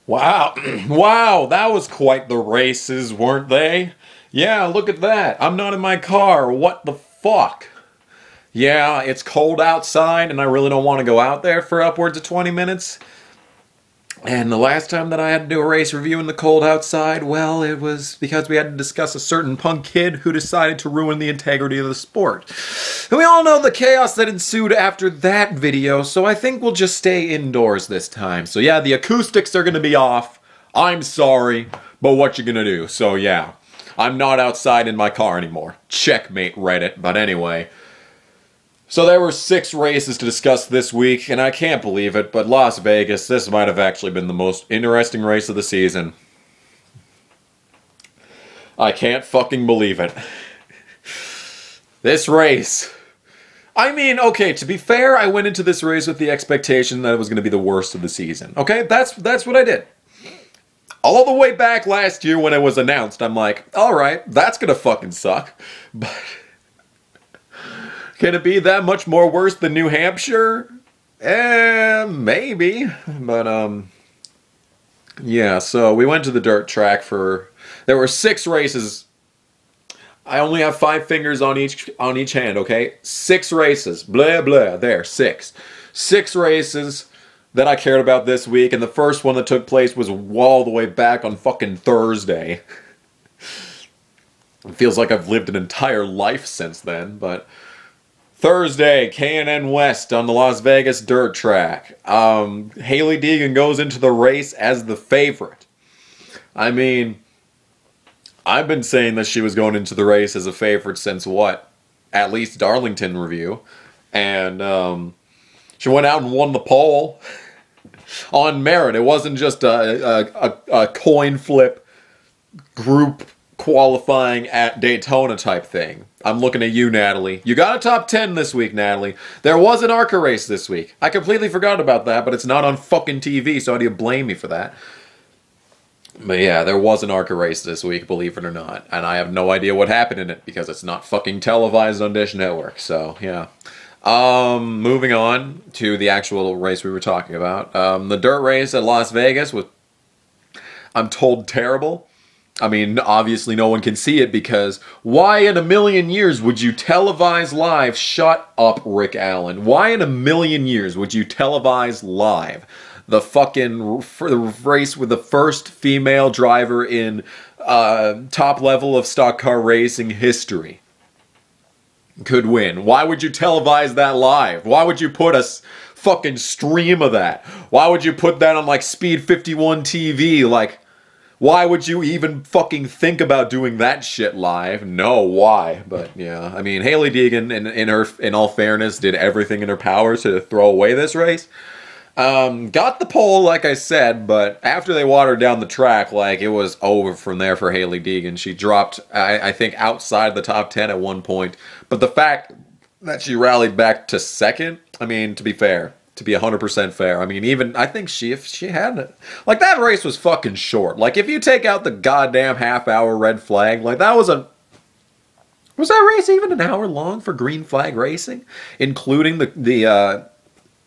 Wow, wow, that was quite the races, weren't they? Yeah, look at that. I'm not in my car. What the fuck? Yeah, it's cold outside and I really don't want to go out there for upwards of 20 minutes. And the last time that I had to do a race review in the cold outside, well, it was because we had to discuss a certain punk kid who decided to ruin the integrity of the sport. And we all know the chaos that ensued after that video, so I think we'll just stay indoors this time. So yeah, the acoustics are gonna be off. I'm sorry, but what you gonna do? So yeah, I'm not outside in my car anymore. Checkmate, Reddit. But anyway. So there were 6 races to discuss this week, and I can't believe it, but Las Vegas, this might have actually been the most interesting race of the season. I can't fucking believe it. This race. I mean, okay, to be fair, I went into this race with the expectation that it was going to be the worst of the season. Okay, that's what I did. All the way back last year when it was announced, I'm like, alright, that's going to fucking suck. But can it be that much more worse than New Hampshire? Maybe. But, yeah, so we went to the dirt track there were 6 races. I only have 5 fingers on each hand, okay? 6 races. Blah, blah. There, 6. 6 races that I cared about this week, and the first one that took place was all the way back on fucking Thursday. It feels like I've lived an entire life since then, but Thursday, KNN West on the Las Vegas dirt track. Hailie Deegan goes into the race as the favorite. I mean, I've been saying that she was going into the race as a favorite since what? At least Darlington review. And she went out and won the pole on merit. It wasn't just a coin flip group qualifying at Daytona type thing. I'm looking at you, Natalie. You got a top 10 this week, Natalie. There was an ARCA race this week. I completely forgot about that, but it's not on fucking TV, so how do you blame me for that? But yeah, there was an ARCA race this week, believe it or not. And I have no idea what happened in it, because it's not fucking televised on Dish Network, so yeah. Moving on to the actual race we were talking about. The dirt race at Las Vegas was, I'm told, terrible. I mean, obviously no one can see it because why in a million years would you televise live? Shut up, Rick Allen. Why in a million years would you televise live the fucking race with the first female driver in top level of stock car racing history could win? Why would you televise that live? Why would you put a fucking stream of that? Why would you put that on like Speed 51 TV? Like, why would you even fucking think about doing that shit live? No, why? But yeah, I mean, Hailie Deegan, in all fairness, did everything in her power to throw away this race. Got the pole, like I said, but after they watered down the track, like, it was over from there for Hailie Deegan. She dropped, I think, outside the top 10 at one point. But the fact that she rallied back to second, I mean, to be fair, to be 100% fair, I mean, even, I think if she had it, like, that race was fucking short. Like, if you take out the goddamn half-hour red flag, like, was that race even an hour long for green flag racing? Including the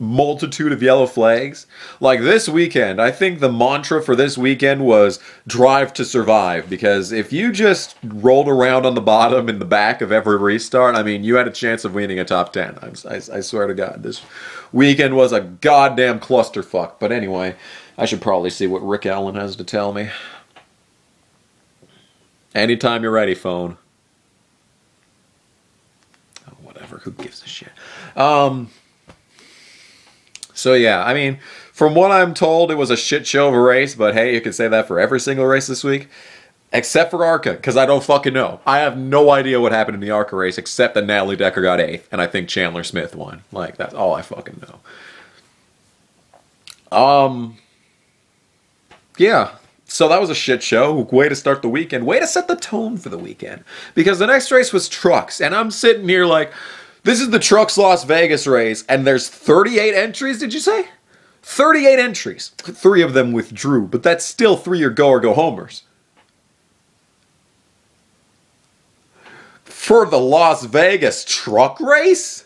multitude of yellow flags. Like, this weekend, I think the mantra for this weekend was drive to survive, because if you just rolled around on the bottom in the back of every restart, I mean, you had a chance of winning a top 10. I swear to God, this weekend was a goddamn clusterfuck. But anyway, I should probably see what Rick Allen has to tell me. Anytime you're ready, phone. Oh, whatever, who gives a shit? So yeah, I mean, from what I'm told, it was a shit show of a race, but hey, you can say that for every single race this week. Except for ARCA, because I don't fucking know. I have no idea what happened in the ARCA race, except that Natalie Decker got 8th, and I think Chandler Smith won. Like, that's all I fucking know. Yeah, so that was a shit show. Way to start the weekend. Way to set the tone for the weekend. Because the next race was trucks, and I'm sitting here like, this is the Trucks Las Vegas race, and there's 38 entries, did you say? 38 entries. 3 of them withdrew, but that's still 3 or go homers. For the Las Vegas truck race?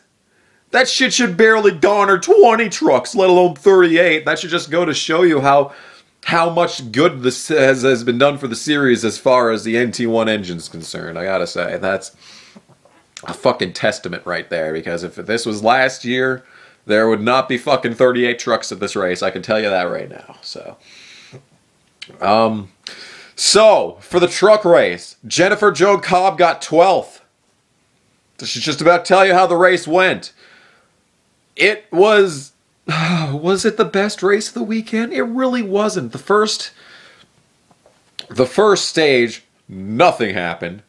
That shit should barely garner 20 trucks, let alone 38. That should just go to show you how how much good this has been done for the series as far as the NT1 engine's concerned. I gotta say, that's a fucking testament right there, because if this was last year, there would not be fucking 38 trucks at this race. I can tell you that right now. So, for the truck race, Jennifer Jo Cobb got 12th. She's just about to tell you how the race went. It was... Was it the best race of the weekend? It really wasn't. The first stage, nothing happened.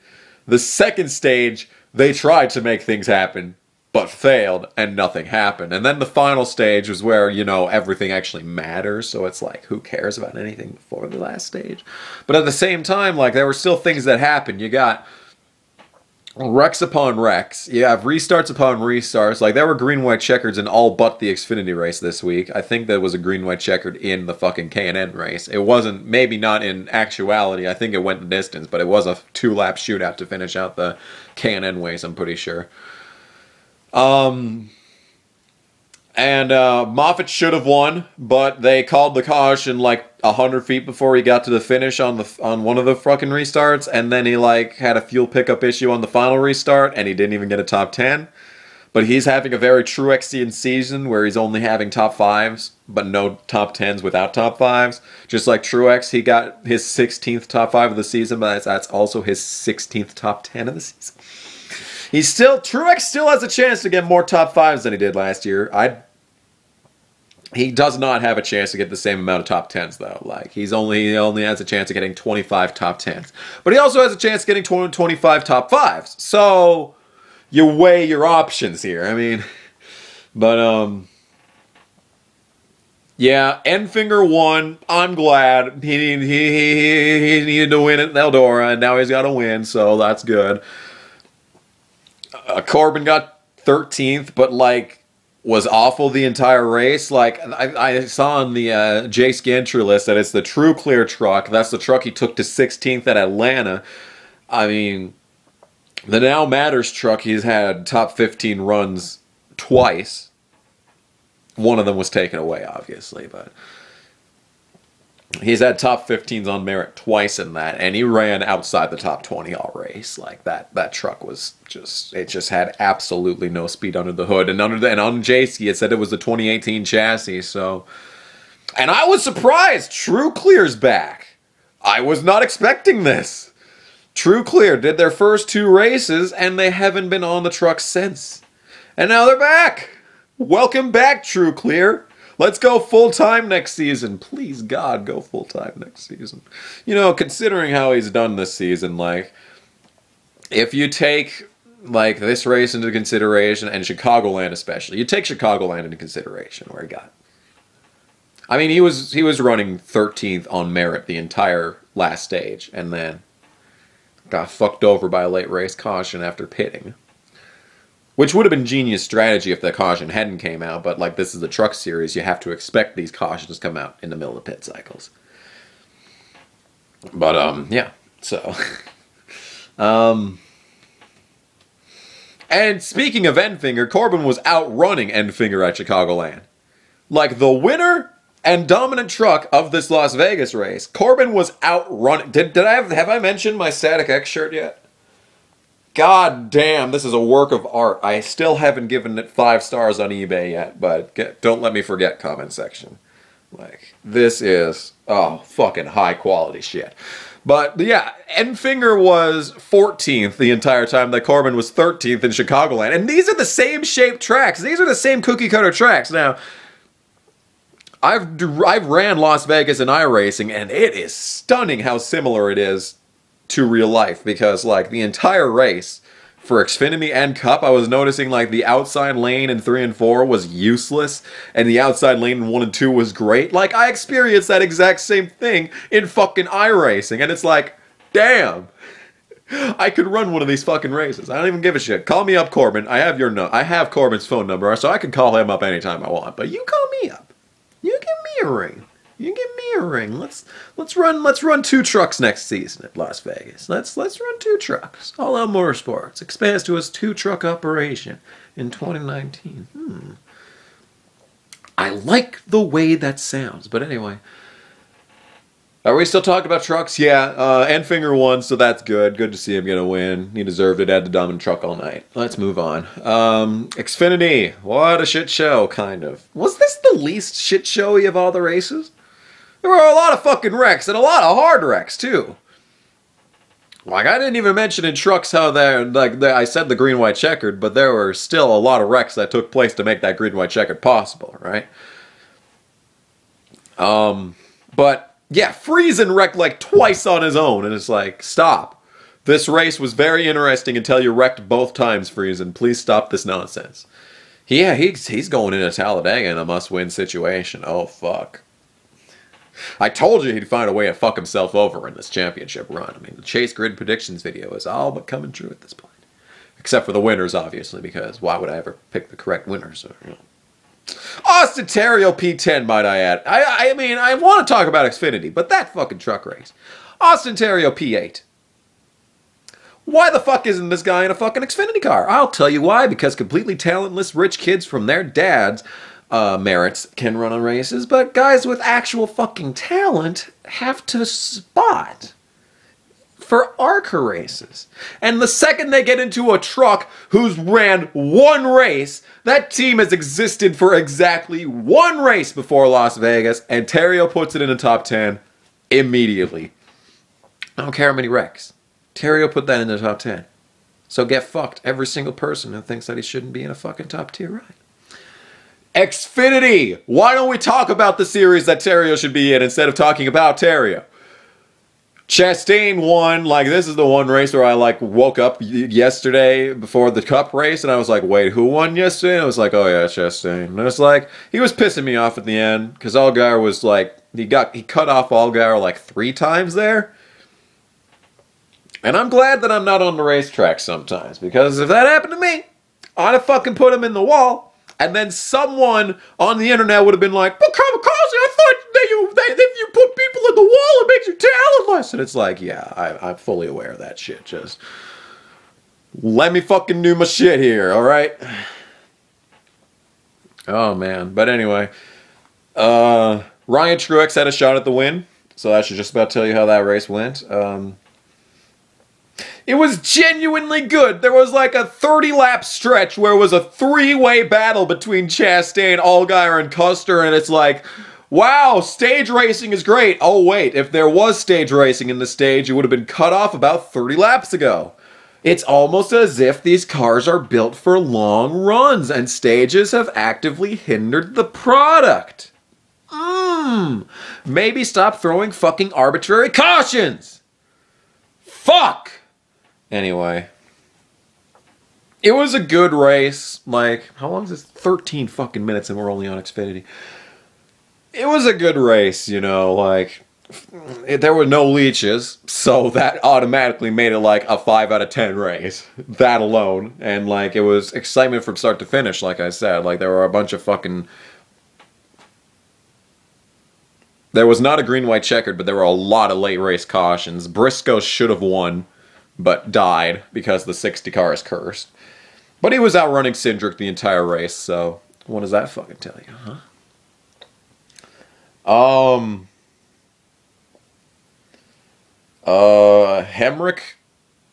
The second stage, they tried to make things happen, but failed, and nothing happened. And then the final stage was where, you know, everything actually matters, so it's like, who cares about anything before the last stage? But at the same time, like, there were still things that happened. You got wrecks upon wrecks. You have restarts upon restarts. Like, there were green-white checkers in all but the Xfinity race this week. I think there was a green-white checkered in the fucking KNN race. It wasn't, maybe not in actuality. I think it went the distance, but it was a 2-lap shootout to finish out the KNN race, I'm pretty sure. Moffitt should have won, but they called the caution like 100 feet before he got to the finish on one of the fucking restarts, and then he like had a fuel pickup issue on the final restart, and he didn't even get a top 10. But he's having a very Truexian season where he's only having top 5s, but no top 10s without top 5s. Just like Truex, he got his 16th top 5 of the season, but that's also his 16th top 10 of the season. Truex still has a chance to get more top 5s than he did last year. He does not have a chance to get the same amount of top 10s, though. Like, he only has a chance of getting 25 top 10s. But he also has a chance of getting 25 top 5s. So, you weigh your options here. I mean, but, yeah, Enfinger won. I'm glad. He needed to win at Eldora, and now he's got to win, so that's good. Corbin got 13th, but, like, was awful the entire race. Like, I saw on the J Scantry list that it's the True Clear truck. That's the truck he took to 16th at Atlanta. I mean, the Now Matters truck, he's had top 15 runs twice. One of them was taken away, obviously, but he's had top 15s on merit twice in that, and he ran outside the top 20 all race. Like, that truck was it just had absolutely no speed under the hood. And on Jayski, it said it was the 2018 chassis, so. And I was surprised. True Clear's back. I was not expecting this. True Clear did their first 2 races, and they haven't been on the truck since. And now they're back. Welcome back, True Clear. Let's go full-time next season. Please, God, go full-time next season. You know, considering how he's done this season, like, if you take, like, this race into consideration, and Chicagoland especially, you take Chicagoland into consideration, where he got. I mean, he was running 13th on merit the entire last stage, and then got fucked over by a late race caution after pitting. Which would have been genius strategy if the caution hadn't came out, but like this is the truck series, you have to expect these cautions to come out in the middle of pit cycles. But, yeah, so. And speaking of Enfinger, Corbin was outrunning Enfinger at Chicagoland. Like, the winner and dominant truck of this Las Vegas race, Corbin was outrunning. Have I mentioned my Static X shirt yet? God damn, this is a work of art. I still haven't given it 5 stars on eBay yet, but don't let me forget comment section. Like, this is, fucking high quality shit. But, yeah, Enfinger was 14th the entire time that Corbin was 13th in Chicagoland. And these are the same shaped tracks. These are the same cookie cutter tracks. Now, I've ran Las Vegas in iRacing, and it is stunning how similar it is to real life, because like the entire race for Xfinity and Cup, I was noticing like the outside lane in 3 and 4 was useless, and the outside lane in 1 and 2 was great. Like, I experienced that exact same thing in fucking iRacing, and it's like, damn, I could run one of these fucking races. I don't even give a shit. Call me up, Corbin. I have Corbin's phone number, so I can call him up anytime I want. But you call me up. You give me a ring. You give me a ring. Let's run 2 trucks next season at Las Vegas. Let's run 2 trucks. All Out Motorsports expands to its 2-truck operation in 2019. I like the way that sounds. But anyway, Are we still talking about trucks? Yeah, Enfinger won, so that's good. Good to see him get a win. He deserved it. Had the dominant truck all night. Let's move on. Xfinity, what a shit show, kind of. Was this the least shit showy of all the races? There were a lot of fucking wrecks, and a lot of hard wrecks, too. Like, I didn't even mention in trucks how I said the green-white checkered, but there were still a lot of wrecks that took place to make that green-white checkered possible, right? But... yeah, Friesen wrecked like twice on his own, and it's like, stop. This race was very interesting until you wrecked both times, Friesen. Please stop this nonsense. Yeah, he's going into Talladega in a must-win situation. Oh, fuck. I told you he'd find a way to fuck himself over in this championship run. I mean, the Chase Grid Predictions video is all but coming true at this point. Except for the winners, obviously, because why would I ever pick the correct winners? Or, you know. Austin Terrio P10, might I add. I mean, I want to talk about Xfinity, but that fucking truck race. Austin Terrio P8. Why the fuck isn't this guy in a fucking Xfinity car? I'll tell you why. Because completely talentless rich kids from their dads' merits can run on races, but guys with actual fucking talent have to spot for ARCA races. And the second they get into a truck who's ran one race, that team has existed for exactly one race before Las Vegas, and Terrio puts it in the top 10 immediately. I don't care how many wrecks. Terrio put that in the top 10. So get fucked, every single person who thinks that he shouldn't be in a fucking top tier ride. Xfinity! Why don't we talk about the series that Terrio should be in instead of talking about Terrio? Chastain won. Like, this is the one race where I, like, woke up yesterday before the Cup race, and I was like, wait, who won yesterday? And I was like, oh, yeah, Chastain. And it's like, he was pissing me off at the end, because Allgaier was, like, he cut off Allgaier, like, 3 times there. And I'm glad that I'm not on the racetrack sometimes, because if that happened to me, I'd have fucking put him in the wall. And then someone on the internet would have been like, but Kamikaze, I thought that if you put people in the wall, it makes you talentless. And it's like, yeah, I'm fully aware of that shit. Just let me fucking do my shit here, all right? Oh, man. But anyway, Ryan Truex had a shot at the win. So that should just about tell you how that race went. It was genuinely good. There was like a 30-lap stretch where it was a 3-way battle between Chastain, Allgaier, and Custer, and it's like, wow, stage racing is great. Oh, wait, if there was stage racing in the stage, it would have been cut off about 30 laps ago. It's almost as if these cars are built for long runs, and stages have actively hindered the product. Maybe stop throwing fucking arbitrary cautions. Fuck! Anyway, it was a good race. Like, how long is this? 13 fucking minutes and we're only on Xfinity. It was a good race, you know, like, there were no leeches, so that automatically made it like a 5 out of 10 race. That alone. And, like, it was excitement from start to finish, like I said. Like, there were a bunch of fucking... There was not a green-white checkered, but there were a lot of late race cautions. Briscoe should have won, but died because the 60 car is cursed. But he was outrunning Cindric the entire race, so what does that fucking tell you, huh? Hemrick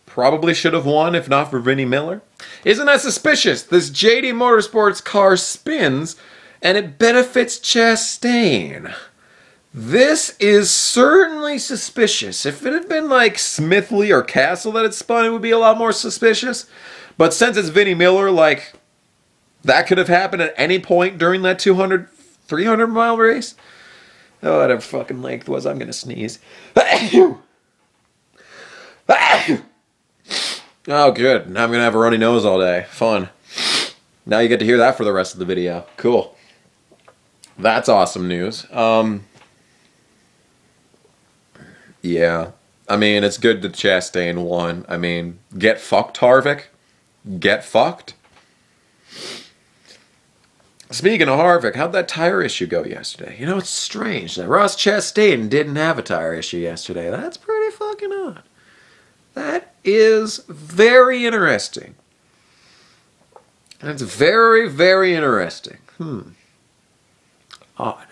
probably should have won if not for Vinnie Miller. Isn't that suspicious? This JD Motorsports car spins and it benefits Chastain. This is certainly suspicious. If it had been like Smithley or Castle that had spun, it would be a lot more suspicious. But since it's Vinnie Miller, like, that could have happened at any point during that 200, 300 mile race. Oh, whatever fucking length was, I'm gonna sneeze. Oh, good. Now I'm gonna have a runny nose all day. Fun. Now you get to hear that for the rest of the video. Cool. That's awesome news. Yeah. I mean, it's good that Chastain won. I mean, get fucked, Harvick. Get fucked. Speaking of Harvick, how'd that tire issue go yesterday? You know, it's strange that Ross Chastain didn't have a tire issue yesterday. That's pretty fucking odd. That is very interesting. That's very, very interesting. Odd.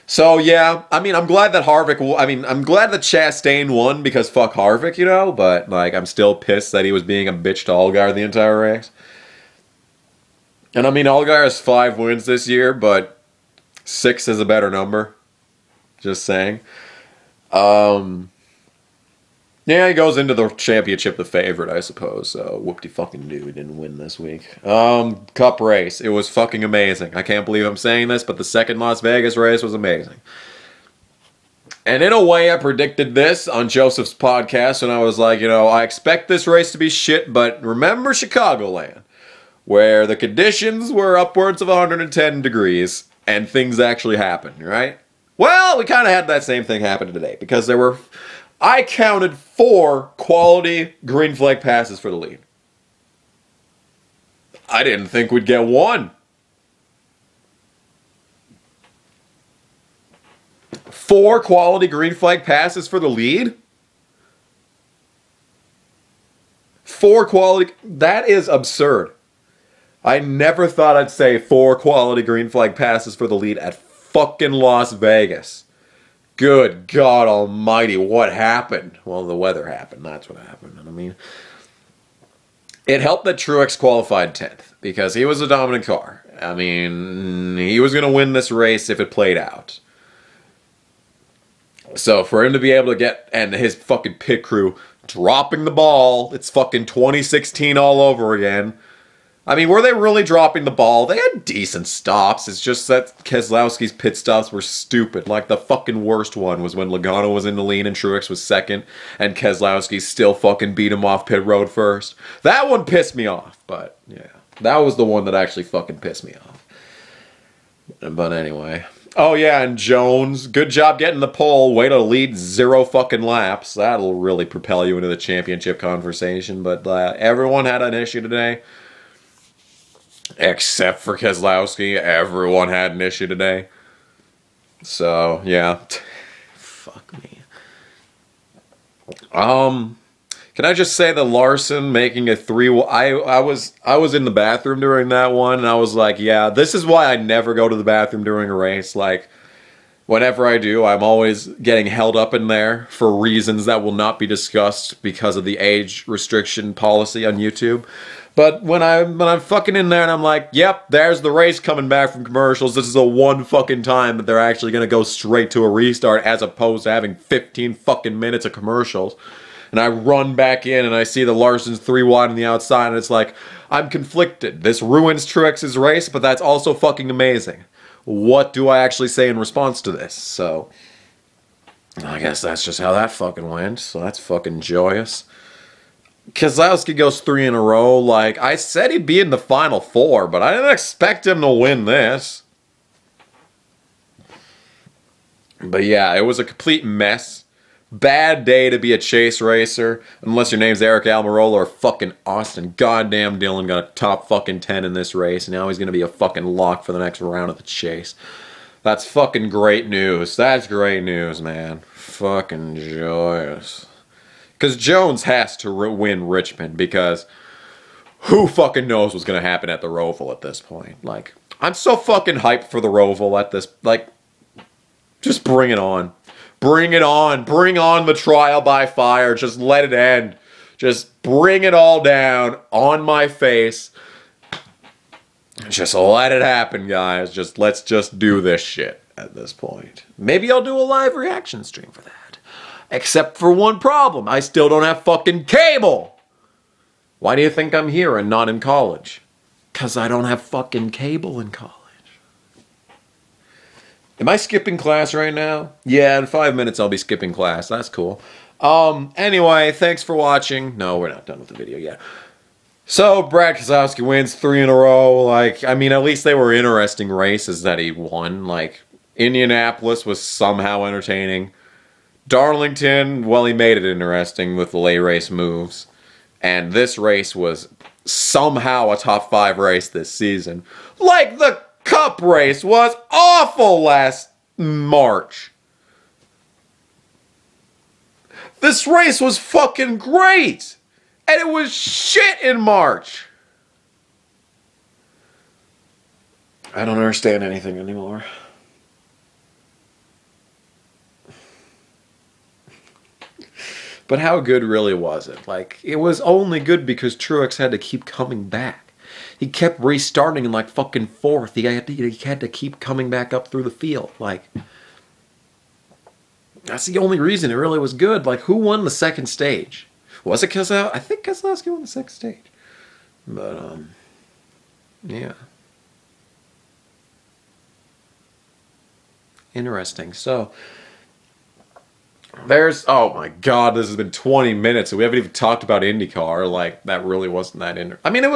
So yeah, I mean, I'm glad that I'm glad that Chastain won because fuck Harvick, you know. But like, I'm still pissed that he was being a bitch to Allgaier the entire race. And I mean, Allgaier has 5 wins this year, but 6 is a better number. Just saying. Yeah, he goes into the championship the favorite, I suppose. So whoop-de-fucking-do, he didn't win this week. Cup race. It was fucking amazing. I can't believe I'm saying this, but the second Las Vegas race was amazing. And in a way, I predicted this on Joseph's podcast, and I was like, you know, I expect this race to be shit, but remember Chicagoland, where the conditions were upwards of 110 degrees, and things actually happened, right? Well, we kind of had that same thing happen today, because there were... I counted 4 quality green flag passes for the lead. I didn't think we'd get 1. 4 quality green flag passes for the lead? 4 quality... That is absurd. I never thought I'd say 4 quality green flag passes for the lead at fucking Las Vegas. Good God almighty, what happened? Well, the weather happened. That's what happened. I mean, it helped that Truex qualified 10th because he was a dominant car. I mean, he was going to win this race if it played out. So for him to be able to get, and his fucking pit crew dropping the ball, it's fucking 2016 all over again. I mean, were they really dropping the ball? They had decent stops. It's just that Keselowski's pit stops were stupid. Like, the fucking worst one was when Logano was in the lead and Truex was second, and Keselowski still fucking beat him off pit road first. That one pissed me off, but, yeah. That was the one that actually fucking pissed me off. But anyway. Oh, yeah, and Jones, good job getting the pole. Way to lead 0 fucking laps. That'll really propel you into the championship conversation, but everyone had an issue today. Except for Keselowski, everyone had an issue today. So, yeah. Fuck me. Can I just say that Larson making a 3... I was in the bathroom during that one, and I was like, yeah, this is why I never go to the bathroom during a race. Like, whenever I do, I'm always getting held up in there for reasons that will not be discussed because of the age restriction policy on YouTube. But when I'm fucking in there and I'm like, yep, there's the race coming back from commercials. This is the one fucking time that they're actually going to go straight to a restart as opposed to having 15 fucking minutes of commercials. And I run back in and I see the Larson's 3 wide on the outside and it's like, I'm conflicted. This ruins Truex's race, but that's also fucking amazing. What do I actually say in response to this? So, I guess that's just how that fucking went. So that's fucking joyous. Keselowski goes 3 in a row. Like, I said he'd be in the final 4, but I didn't expect him to win this. But yeah, it was a complete mess. Bad day to be a chase racer, unless your name's Eric Almirola or fucking Austin. Goddamn Dillon got a top fucking 10 in this race, and now he's going to be a fucking lock for the next round of the chase. That's fucking great news. That's great news, man. Fucking joyous. Because Jones has to win Richmond, because who fucking knows what's going to happen at the Roval at this point. Like, I'm so fucking hyped for the Roval at this, like, just bring it on. Bring it on. Bring on the trial by fire. Just let it end. Just bring it all down on my face. Just let it happen, guys. Let's just do this shit at this point. Maybe I'll do a live reaction stream for that. Except for one problem. I still don't have fucking cable. Why do you think I'm here and not in college? Because I don't have fucking cable in college. Am I skipping class right now? Yeah, in 5 minutes I'll be skipping class. That's cool. Anyway, thanks for watching. No, we're not done with the video yet. So, Brad Keselowski wins 3 in a row. Like, I mean, at least they were interesting races that he won. Like, Indianapolis was somehow entertaining. Darlington, well, he made it interesting with the late race moves. And this race was somehow a top 5 race this season. Like the Cup race was awful last March. This race was fucking great. And it was shit in March. I don't understand anything anymore. But how good really was it? Like, it was only good because Truex had to keep coming back. He kept restarting in like fucking fourth. He had to keep coming back up through the field. Like, that's the only reason it really was good. Like, who won the second stage? Was it Keselowski? I think Keselowski won the second stage. But, yeah. Interesting. So, there's, oh my god, this has been 20 minutes and we haven't even talked about IndyCar. Like, that really wasn't that I mean, it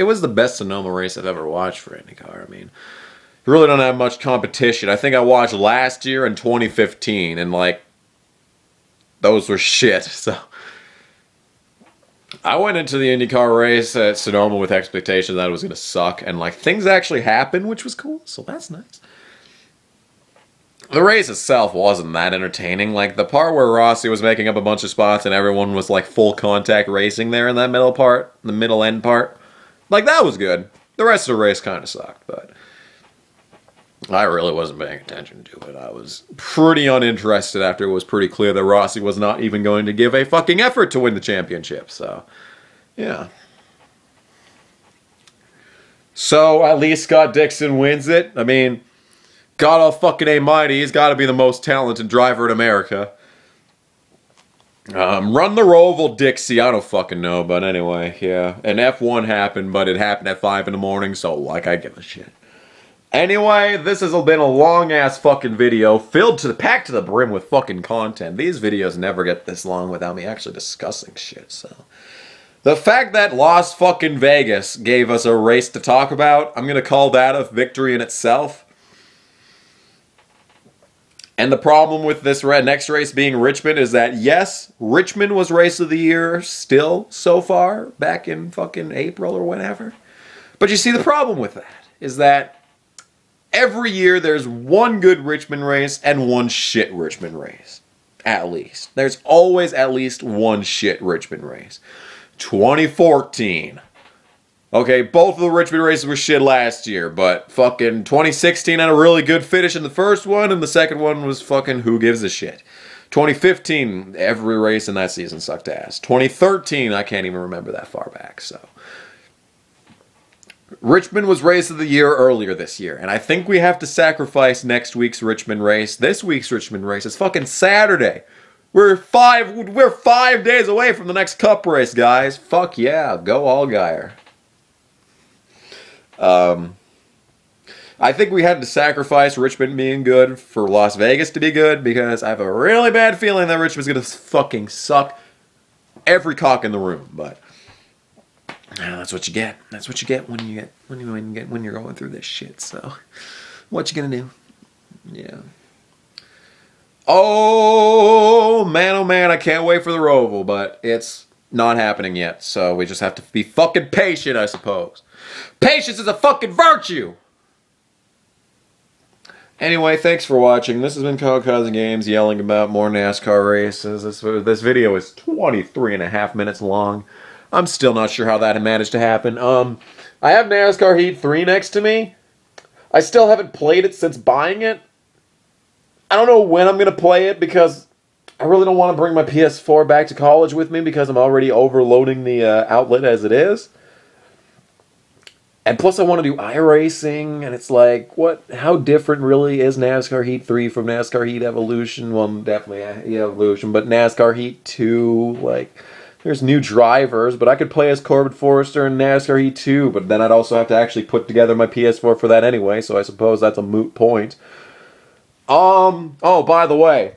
was the best Sonoma race I've ever watched for IndyCar. I mean, you really don't have much competition. I think I watched last year and 2015 and like, those were shit. So, I went into the IndyCar race at Sonoma with expectations that it was going to suck, and like, things actually happened, which was cool, so that's nice. The race itself wasn't that entertaining. Like, the part where Rossi was making up a bunch of spots and everyone was like full contact racing there in that middle part, the middle end part, like, that was good. The rest of the race kind of sucked, but I really wasn't paying attention to it. I was pretty uninterested after it was pretty clear that Rossi was not even going to give a fucking effort to win the championship, so, yeah. So, at least Scott Dixon wins it. I mean, God all fucking almighty, he's got to be the most talented driver in America. Run the Roval, Dixie, I don't fucking know, but anyway, yeah. An F1 happened, but it happened at 5 in the morning, so, like, I give a shit. Anyway, this has been a long-ass fucking video, packed to the brim with fucking content. These videos never get this long without me actually discussing shit, so. The fact that Las fucking Vegas gave us a race to talk about, I'm gonna call that a victory in itself. And the problem with this next race being Richmond is that, yes, Richmond was race of the year still so far, back in fucking April or whatever. But you see, the problem with that is that every year there's one good Richmond race and one shit Richmond race. At least. There's always at least one shit Richmond race. 2014. Okay, both of the Richmond races were shit last year, but fucking 2016 had a really good finish in the first one, and the second one was fucking who gives a shit. 2015, every race in that season sucked ass. 2013, I can't even remember that far back, so. Richmond was race of the year earlier this year, and I think we have to sacrifice next week's Richmond race. This week's Richmond race is fucking Saturday. We're 5 days away from the next Cup race, guys. Fuck yeah, go Allgaier. I think we had to sacrifice Richmond being good for Las Vegas to be good, because I have a really bad feeling that Richmond's gonna fucking suck every cock in the room. But that's what you get. That's what you get when you're going through this shit. So, what you gonna do? Yeah. Oh man, I can't wait for the Roval, but it's not happening yet. So we just have to be fucking patient, I suppose. Patience is a fucking virtue! Anyway, thanks for watching. This has been Kamikaze Games yelling about more NASCAR races. This video is 23 and a half minutes long. I'm still not sure how that had managed to happen. I have NASCAR Heat 3 next to me. I still haven't played it since buying it. I don't know when I'm going to play it, because I really don't want to bring my PS4 back to college with me, because I'm already overloading the outlet as it is. And plus I want to do iRacing, and it's like, how different really is NASCAR Heat 3 from NASCAR Heat Evolution? Well, definitely Evolution, but NASCAR Heat 2, like, there's new drivers, but I could play as Corbett Forrester in NASCAR Heat 2, but then I'd also have to actually put together my PS4 for that anyway, so I suppose that's a moot point. Oh, by the way,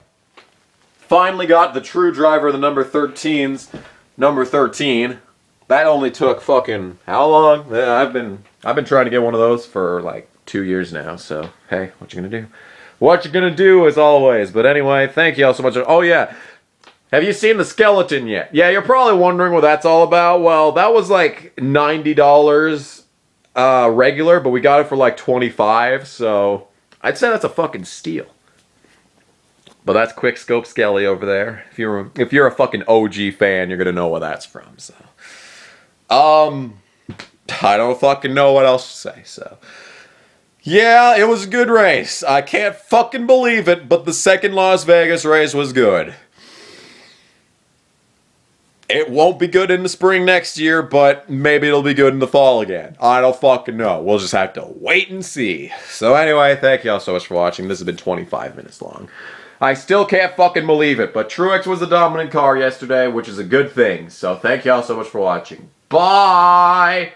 finally got the true driver of the number 13's number 13. That only took fucking how long? Yeah, I've been trying to get one of those for like 2 years now. So hey, what you gonna do? What you gonna do as always. But anyway, thank you all so much. Oh yeah, have you seen the skeleton yet? Yeah, you're probably wondering what that's all about. Well, that was like $90 regular, but we got it for like $25. So I'd say that's a fucking steal. But that's Quick Scope Skelly over there. If you're a fucking OG fan, you're gonna know where that's from. So. I don't fucking know what else to say, so. Yeah, it was a good race. I can't fucking believe it, but the second Las Vegas race was good. It won't be good in the spring next year, but maybe it'll be good in the fall again. I don't fucking know. We'll just have to wait and see. So anyway, thank y'all so much for watching. This has been 25 minutes long. I still can't fucking believe it, but Truex was the dominant car yesterday, which is a good thing. So thank y'all so much for watching. Bye!